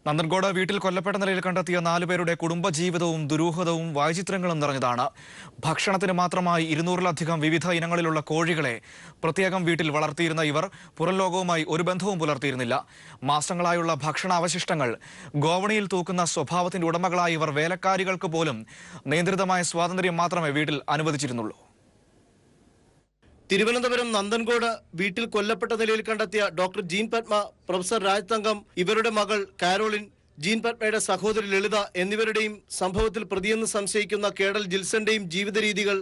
നന്ദൻകോട് വീട്ടിൽ കൊല്ലപ്പെട്ട നിലയിൽ കണ്ടെത്തിയ 4 പേരുടെ കുടുംബജീവിതവും ദുരൂഹതവും വൈചിത്രങ്ങളും നിറഞ്ഞതാണ്. ഭക്ഷണത്തിന് മാത്രമായി 200-ലധികം വിവിധ ഇനങ്ങളിലുള്ള കോഴികളെ പ്രത്യേകം വീട്ടിൽ വളർത്തിയിരുന്ന ഇവർ പുറം ലോകവുമായി ഒരു ബന്ധവും പുലർത്തിയിരുന്നില്ല. മാസങ്ങളായുള്ള ഭക്ഷണ അവശിഷ്ടങ്ങൾ ഗോവണിയിൽ തൂക്കുന്ന സ്വഭാവത്തിന്റെ ഉടമകളായ ഇവർ വേലക്കാരികൾക്ക് പോലും നിയന്ത്രിതമായ സ്വാതന്ത്ര്യം മാത്രമേ വീട്ടിൽ അനുവദിച്ചിരുന്നുള്ളൂ. തിരുവനന്തപുരം നന്ദൻകോട് വീട്ടിൽ കൊല്ലപ്പെട്ട നിലയിൽ കണ്ടെത്തിയ doctor Jean Padma, professor Raj Thankam, ഇവരുടെ മകൾ കാരോളിൻ, ജീൻ പത്മയുടെ സഹോദരി ലളിത എന്നിവരുടെയും സംഭവത്തിൽ പ്രതിയെന്ന് സംശയിക്കുന്ന കേഡൽ ജിൽസന്റെയും ജീവിത രീതികൾ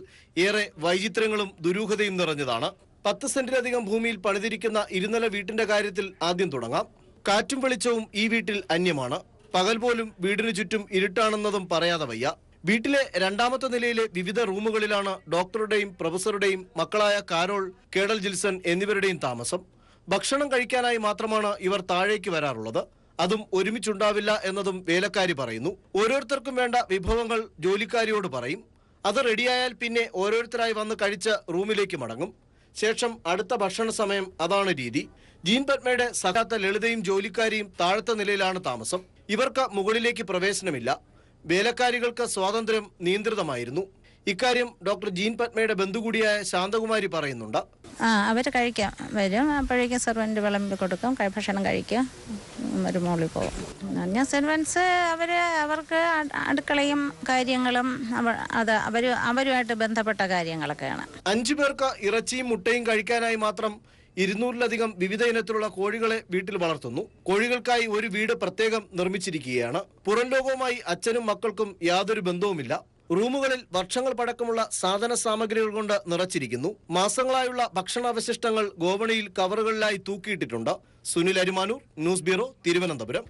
ഏറെ വൈചിത്രങ്ങളും ദുരൂഹതയും നിറഞ്ഞതാണ്. 10 സെന്റിലധികം ഭൂമിയിൽ പണിതിരിക്കുന്ന ഇരുനില വീട്ടിന്റെ കാര്യത്തിൽ ആദ്യം തുടങ്ങാം. കാറ്റും വെളിച്ചവും ഈ വീട്ടിൽ അന്യമാണ്. പകൽ പോലും വീടിനു ചുറ്റും ഇരുട്ടാണെന്നതും പറയാതെ വയ്യ. വീട്ടിലെ 2ാമത്തെ നിലയിലെ വിവിധ റൂമുകളിലാണ് ഡോക്ടറുടെയും പ്രൊഫസറുടെയും മക്കളായ കാരോൾ, കേഡൽ ജിൽസൺ എന്നിവരുടെയും താമസം. ഭക്ഷണം കഴിക്കാനായി മാത്രമാണ് ഇവർ താഴേക്ക് വരാറുള്ളത്. അതും ഒരുമിച്ചുണ്ടാവില്ല എന്നതും വേലക്കാരി പറയുന്നു. ഓരോരുത്തർക്കും വേണ്ട വിഭവങ്ങൾ ജോലിക്കാരിയോട് പറയും. അത് റെഡിയായാൽ പിന്നെ ഓരോരുത്തരായി വന്ന് കഴിച്ച് റൂമിലേക്ക് മടങ്ങും. ശേഷം അടുത്ത ഭക്ഷണ സമയം അതാണ് രീതി. ജീൻ പത്മയുടെ സഹാത്ത ലളിതയും ജോലിക്കാരിയും താഴത്തെ നിലയിലാണ് താമസം. ഇവർക്ക് മുകളിലേക്ക് പ്രവേശനമില്ല. വേലക്കാരികൾക്ക് സ്വാതന്ത്ര്യം നിയന്ത്രിതമായിരുന്നു. ഇക്കാര്യം ഡോക്ടർ ജീൻ പത്മയുടെ ബന്ധുകൂടിയായ ശാന്തകുമാരി പറയുന്നുണ്ട്. അവർ കഴിക്കാം വരും, അപ്പോഴേക്കും സെർവൻറ്റ് വിളമ്പി കൊടുക്കും, ഭക്ഷണം കഴിക്കും, ഒരു മോളിൽ പോകും. ഞാൻ സെർവൻസ് അവർക്ക് അടുക്കളയും കാര്യങ്ങളും അവരുമായിട്ട് ബന്ധപ്പെട്ട കാര്യങ്ങളൊക്കെയാണ്. 5 പേർക്ക് ഇറച്ചിയും മുട്ടയും കഴിക്കാനായി മാത്രം 200-ലധികം വിവിധ ഇനത്തിലുള്ള കോഴികളെ വീട്ടിൽ വളർത്തുന്നു. കോഴികൾക്കായി ഒരു വീട് പ്രത്യേകം നിർമ്മിച്ചിരിക്കുകയാണ്. പുറം ലോകവുമായി അച്ഛനും മക്കൾക്കും യാതൊരു ബന്ധവുമില്ല. റൂമുകളിൽ വർഷങ്ങൾ പഴക്കമുള്ള സാധന സാമഗ്രികൾ കൊണ്ട് നിറച്ചിരിക്കുന്നു. മാസങ്ങളായുള്ള ഭക്ഷണാവശിഷ്ടങ്ങൾ ഗോവണിയിൽ കവറുകളിലായി തൂക്കിയിട്ടിട്ടുണ്ട്. Sunil Arimanoor, news bureau, Thiruvananthapuram.